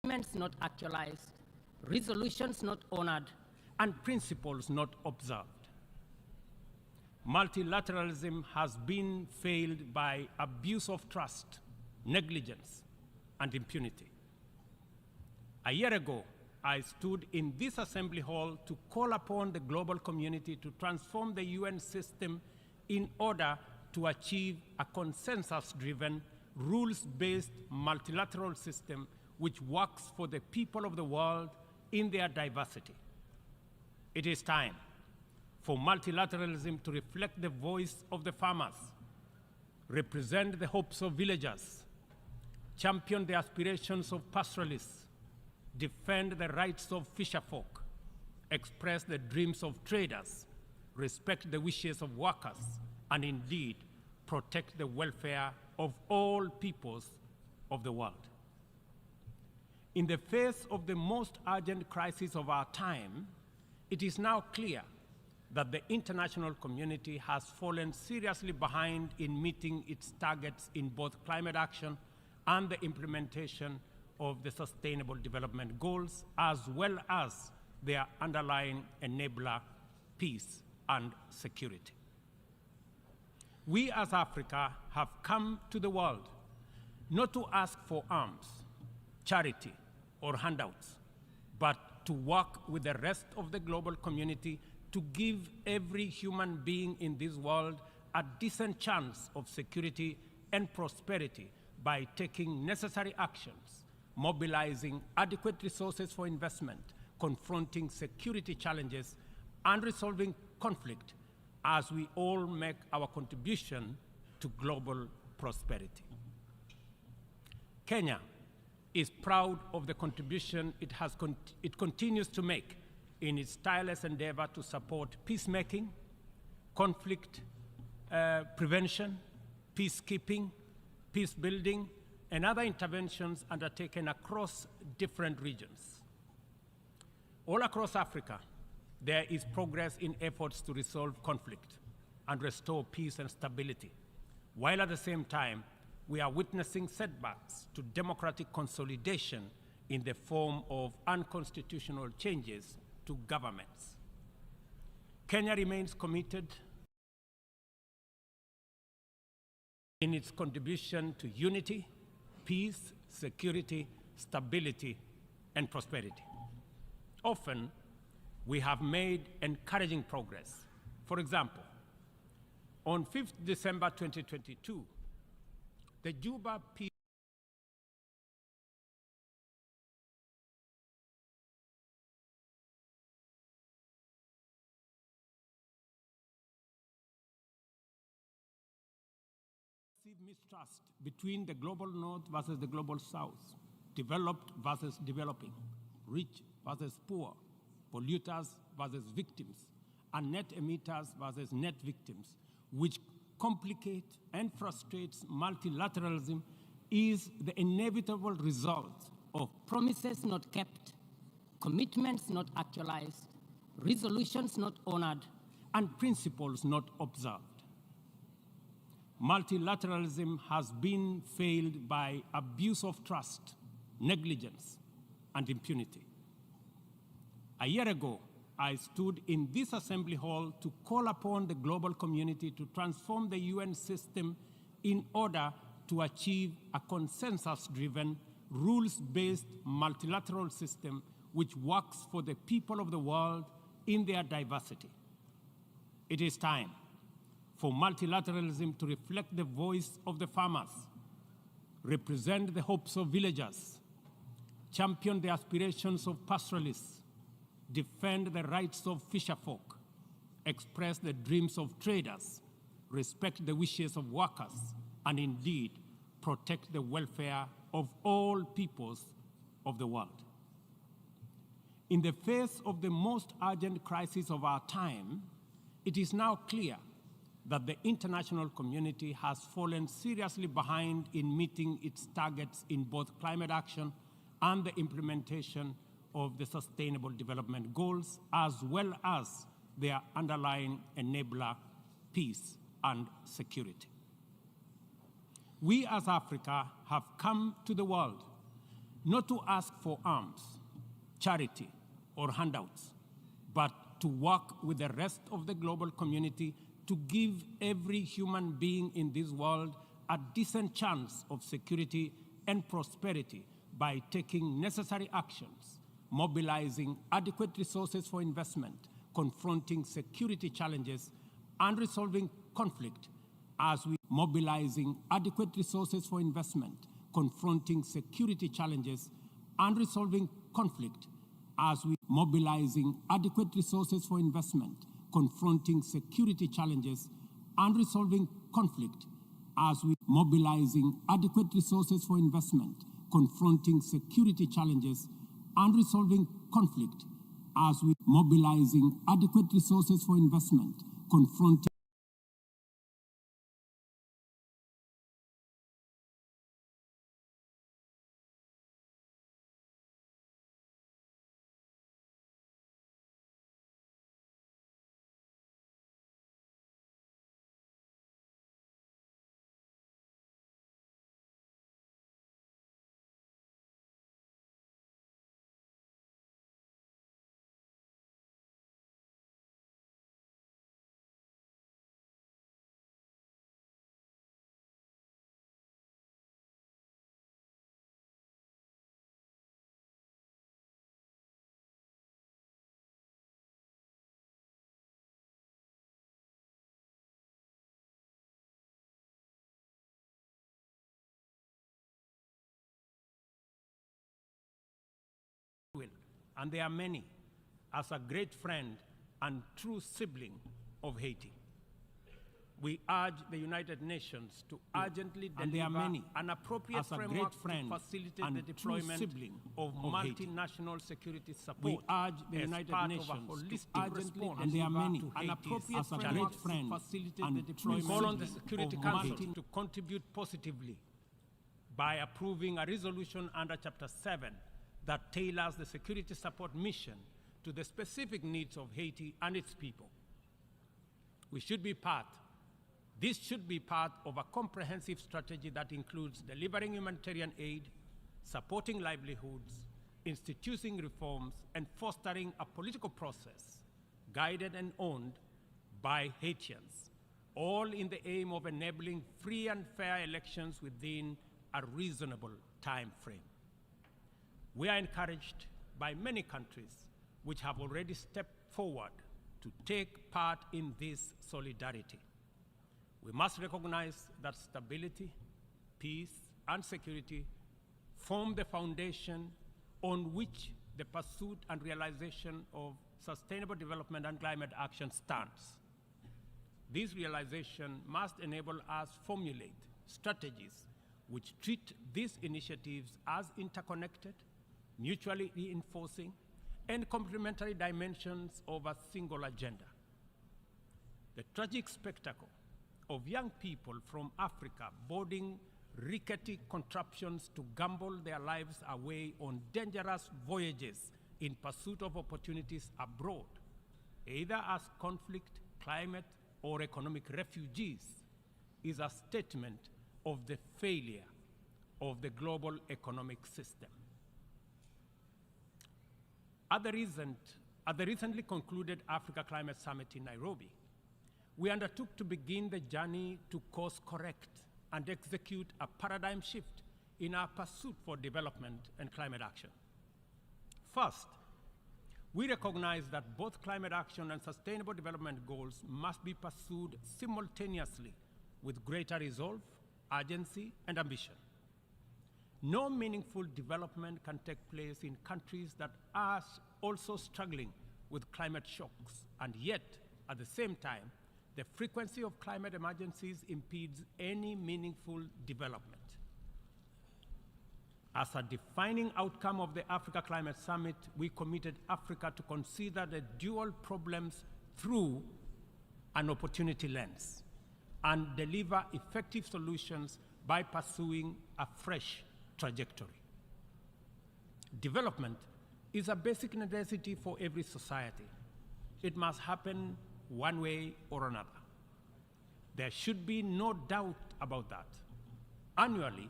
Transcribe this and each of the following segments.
commitments not actualized, resolutions not honored, and principles not observed. Multilateralism has been failed by abuse of trust, negligence, and impunity. A year ago, I stood in this assembly hall to call upon the global community to transform the UN system in order to achieve a consensus-driven, rules-based multilateral system which works for the people of the world in their diversity. It is time for multilateralism to reflect the voice of the farmers, represent the hopes of villagers, champion the aspirations of pastoralists, defend the rights of fisherfolk, express the dreams of traders, respect the wishes of workers, and indeed protect the welfare of all peoples of the world. In the face of the most urgent crisis of our time, it is now clear that the international community has fallen seriously behind in meeting its targets in both climate action and the implementation of the Sustainable Development Goals, as well as their underlying enabler, peace and security. We as Africa have come to the world not to ask for arms, charity, or handouts, but to work with the rest of the global community to give every human being in this world a decent chance of security and prosperity by taking necessary actions, mobilizing adequate resources for investment, confronting security challenges, and resolving conflict as we all make our contribution to global prosperity. Kenya is proud of the contribution it continues to make in its tireless endeavor to support peacemaking, conflict prevention, peacekeeping, peace building, and other interventions undertaken across different regions. All across Africa, there is progress in efforts to resolve conflict and restore peace and stability, while at the same time, we are witnessing setbacks to democratic consolidation in the form of unconstitutional changes to governments. Kenya remains committed in its contribution to unity, peace, security, stability, and prosperity. Often, we have made encouraging progress. For example, on 5th December 2022, the Juba Peace mistrust between the global north versus the global south, developed versus developing, rich versus poor, polluters versus victims, and net emitters versus net victims, which complicate and frustrates multilateralism, is the inevitable result of promises not kept, commitments not actualized, resolutions not honored, and principles not observed. Multilateralism has been failed by abuse of trust, negligence, and impunity. A year ago, I stood in this assembly hall to call upon the global community to transform the UN system in order to achieve a consensus-driven, rules-based multilateral system which works for the people of the world in their diversity. It is time for multilateralism to reflect the voice of the farmers, represent the hopes of villagers, champion the aspirations of pastoralists, defend the rights of fisherfolk, express the dreams of traders, respect the wishes of workers, and indeed protect the welfare of all peoples of the world. In the face of the most urgent crisis of our time, it is now clear that the international community has fallen seriously behind in meeting its targets in both climate action and the implementation of the Sustainable Development Goals, as well as their underlying enabler, peace and security. We as Africa have come to the world not to ask for alms, charity, or handouts, but to work with the rest of the global community to give every human being in this world a decent chance of security and prosperity by taking necessary actions, mobilizing adequate resources for investment, confronting security challenges, and resolving conflict as we mobilizing adequate resources for investment, confronting security challenges, and resolving conflict as we mobilizing adequate resources for investment, confronting security challenges, and resolving conflict as we mobilizing adequate resources for investment, confronting security challenges, and resolving conflict as we mobilizing adequate resources for investment, confronting and there are many, as a great friend and true sibling of Haiti. We urge the United Nations to urgently deliver an appropriate framework to facilitate the deployment of multinational security support. We urge the United Nations to urgently deliver an appropriate framework to facilitate the deployment. We call on the Security Council to contribute positively by approving a resolution under Chapter 7 that tailors the security support mission to the specific needs of Haiti and its people. This should be part of a comprehensive strategy that includes delivering humanitarian aid, supporting livelihoods, instituting reforms, and fostering a political process guided and owned by Haitians, all in the aim of enabling free and fair elections within a reasonable time frame. We are encouraged by many countries which have already stepped forward to take part in this solidarity. We must recognize that stability, peace, and security form the foundation on which the pursuit and realization of sustainable development and climate action stands. This realization must enable us formulate strategies which treat these initiatives as interconnected, mutually reinforcing, and complementary dimensions of a single agenda. The tragic spectacle of young people from Africa boarding rickety contraptions to gamble their lives away on dangerous voyages in pursuit of opportunities abroad, either as conflict, climate, or economic refugees, is a statement of the failure of the global economic system. At the recently concluded Africa Climate Summit in Nairobi, we undertook to begin the journey to course correct and execute a paradigm shift in our pursuit for development and climate action. First, we recognize that both climate action and sustainable development goals must be pursued simultaneously with greater resolve, urgency, and ambition. No meaningful development can take place in countries that are also struggling with climate shocks, and yet, at the same time, the frequency of climate emergencies impedes any meaningful development. As a defining outcome of the Africa Climate Summit, we committed Africa to consider the dual problems through an opportunity lens and deliver effective solutions by pursuing a fresh trajectory. Development is a basic necessity for every society. It must happen one way or another. There should be no doubt about that. Annually,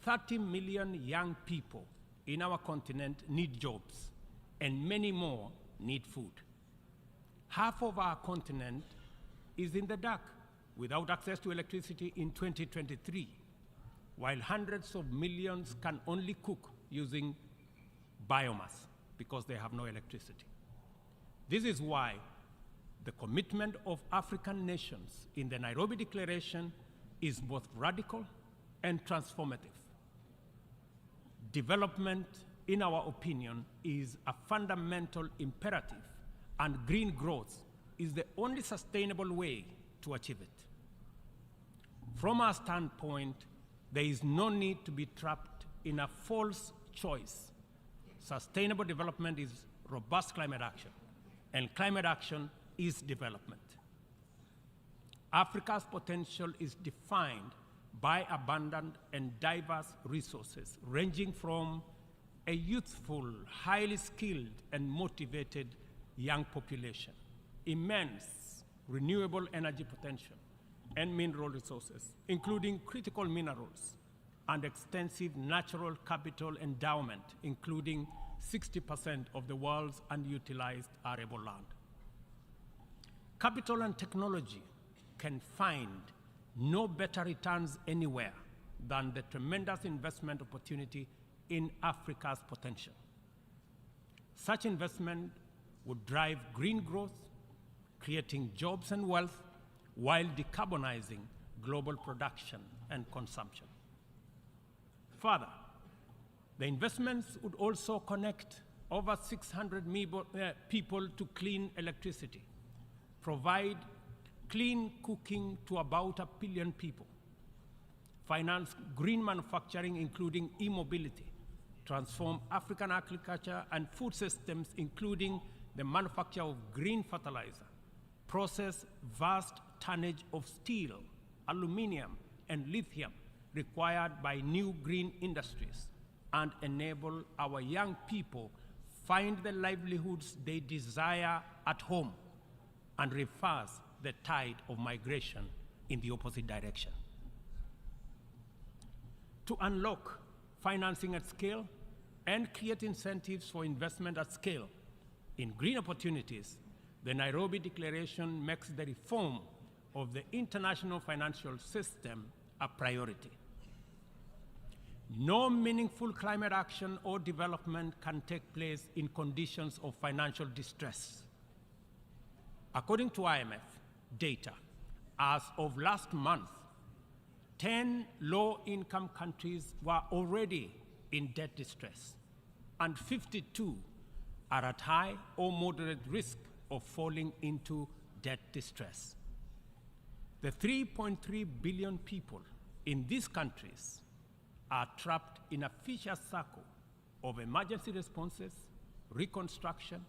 30 million young people in our continent need jobs, and many more need food. Half of our continent is in the dark without access to electricity in 2023, while hundreds of millions can only cook using biomass because they have no electricity. This is why the commitment of African nations in the Nairobi Declaration is both radical and transformative. Development, in our opinion, is a fundamental imperative, and green growth is the only sustainable way to achieve it. From our standpoint, there is no need to be trapped in a false choice. Sustainable development is robust climate action, and climate action is development. Africa's potential is defined by abundant and diverse resources, ranging from a youthful, highly skilled, and motivated young population, immense renewable energy potential, and mineral resources, including critical minerals, and extensive natural capital endowment, including 60% of the world's unutilized arable land. Capital and technology can find no better returns anywhere than the tremendous investment opportunity in Africa's potential. Such investment would drive green growth, creating jobs and wealth, while decarbonizing global production and consumption. Further, the investments would also connect over 600 people to clean electricity, provide clean cooking to about 1 billion people, finance green manufacturing, including e-mobility, transform African agriculture and food systems, including the manufacture of green fertilizer, process vast tonnage of steel, aluminum, and lithium required by new green industries, and enable our young people find the livelihoods they desire at home, and reverse the tide of migration in the opposite direction. To unlock financing at scale and create incentives for investment at scale in green opportunities, the Nairobi Declaration makes the reform of the international financial system a priority. No meaningful climate action or development can take place in conditions of financial distress. According to IMF data, as of last month, 10 low-income countries were already in debt distress, and 52 are at high or moderate risk of falling into debt distress. The 3.3 billion people in these countries are trapped in a vicious circle of emergency responses, reconstruction,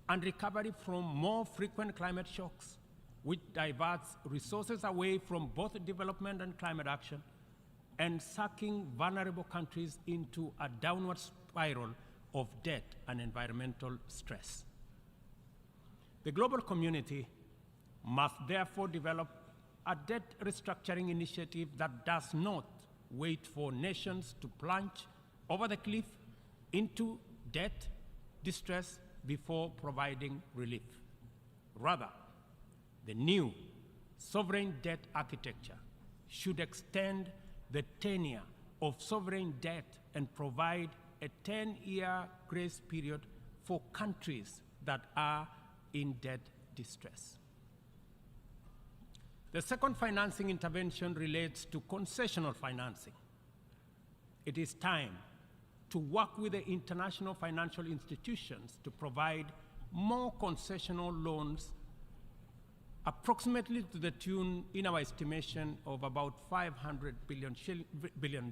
and recovery from more frequent climate shocks, which diverts resources away from both development and climate action, and sucking vulnerable countries into a downward spiral of debt and environmental stress. The global community must therefore develop a debt restructuring initiative that does not wait for nations to plunge over the cliff into debt distress before providing relief. Rather, the new sovereign debt architecture should extend the tenure of sovereign debt and provide a 10-year grace period for countries that are in debt distress. The second financing intervention relates to concessional financing. It is time to work with the international financial institutions to provide more concessional loans, approximately to the tune, in our estimation, of about $500 billion,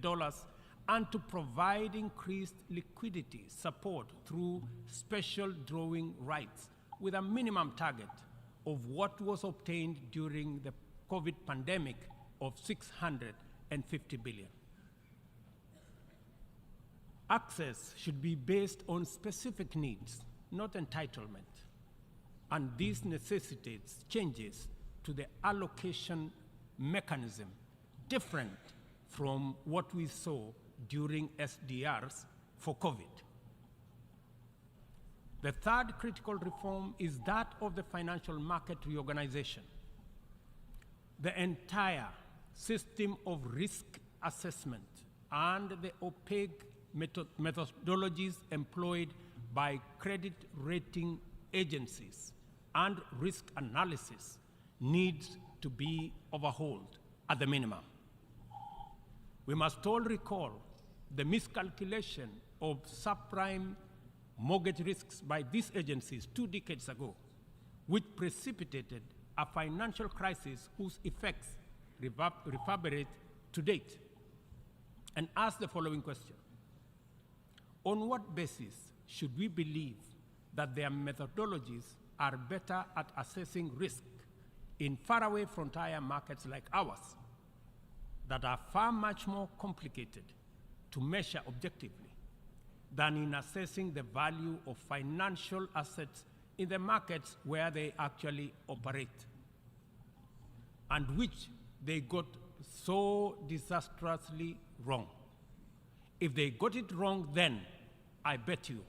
and to provide increased liquidity support through special drawing rights with a minimum target of what was obtained during the COVID pandemic of $650 billion. Access should be based on specific needs, not entitlement, and this necessitates changes to the allocation mechanism different from what we saw during SDRs for COVID. The third critical reform is that of the financial market reorganization. The entire system of risk assessment and the opaque methodologies employed by credit rating agencies and risk analysis needs to be overhauled at the minimum. We must all recall the miscalculation of subprime mortgage risks by these agencies 2 decades ago, which precipitated a financial crisis whose effects reverberate to date, and ask the following question: on what basis should we believe that their methodologies are better at assessing risk in faraway frontier markets like ours that are far much more complicated to measure objectively than in assessing the value of financial assets in the markets where they actually operate, and which they got so disastrously wrong? If they got it wrong then, I bet you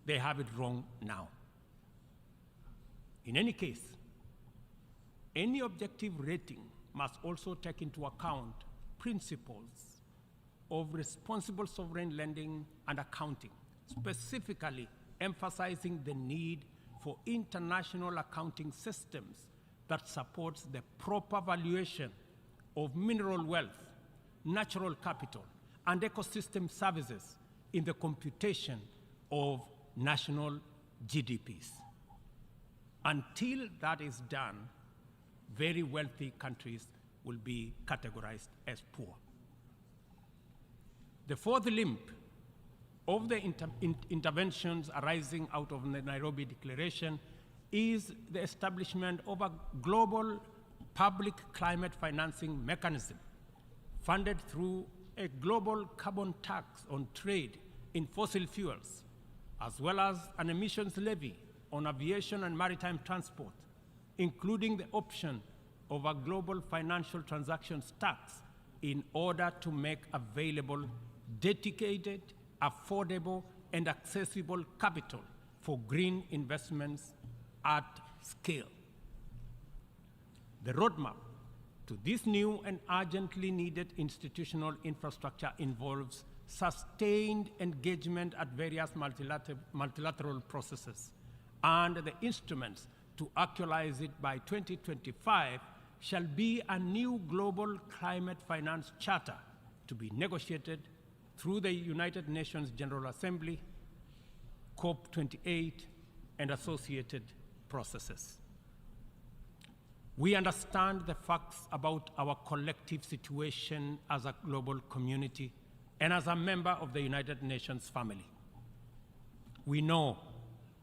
they have it wrong now. In any case, any objective rating must also take into account principles of responsible sovereign lending and accounting, specifically emphasizing the need for international accounting systems that supports the proper valuation of mineral wealth, natural capital, and ecosystem services in the computation of national GDPs. Until that is done, very wealthy countries will be categorized as poor. The fourth limb of the interventions arising out of the Nairobi Declaration is the establishment of a global public climate financing mechanism funded through a global carbon tax on trade in fossil fuels, as well as an emissions levy on aviation and maritime transport, including the option of a global financial transactions tax in order to make available dedicated, affordable, and accessible capital for green investments at scale. The roadmap to this new and urgently needed institutional infrastructure involves sustained engagement at various multilateral processes, and the instruments to actualize it by 2025 shall be a new global climate finance charter to be negotiated through the United Nations General Assembly, COP28, and associated processes. We understand the facts about our collective situation as a global community and as a member of the United Nations family. We know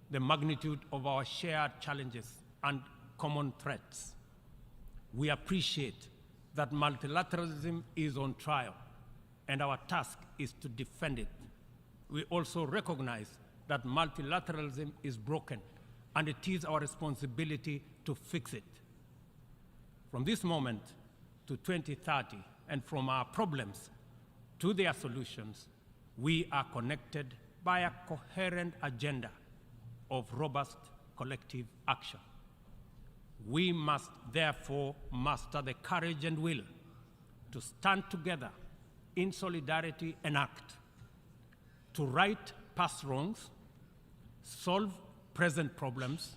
the magnitude of our shared challenges and common threats. We appreciate that multilateralism is on trial, and our task is to defend it. We also recognize that multilateralism is broken, and it is our responsibility to fix it. From this moment to 2030, and from our problems to their solutions, we are connected by a coherent agenda of robust collective action. We must therefore muster the courage and will to stand together in solidarity and act, to right past wrongs, solve present problems,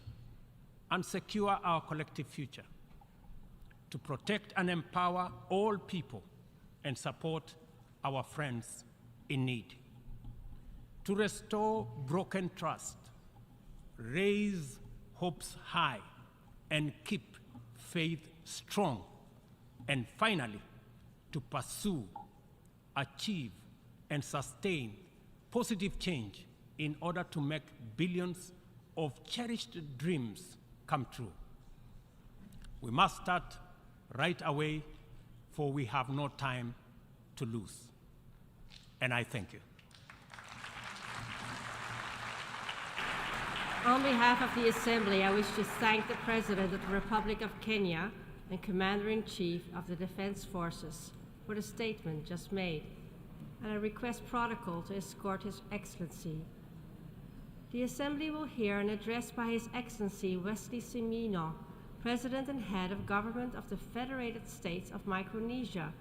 and secure our collective future, to protect and empower all people and support our friends in need, to restore broken trust, raise hopes high, and keep faith strong, and finally, to pursue, achieve, and sustain positive change in order to make billions of cherished dreams come true. We must start right away, for we have no time to lose. And I thank you. On behalf of the Assembly, I wish to thank the President of the Republic of Kenya and Commander-in-Chief of the Defense Forces for the statement just made. and I request protocol to escort His Excellency. The Assembly will hear an address by His Excellency Wesley Semino, President and Head of Government of the Federated States of Micronesia,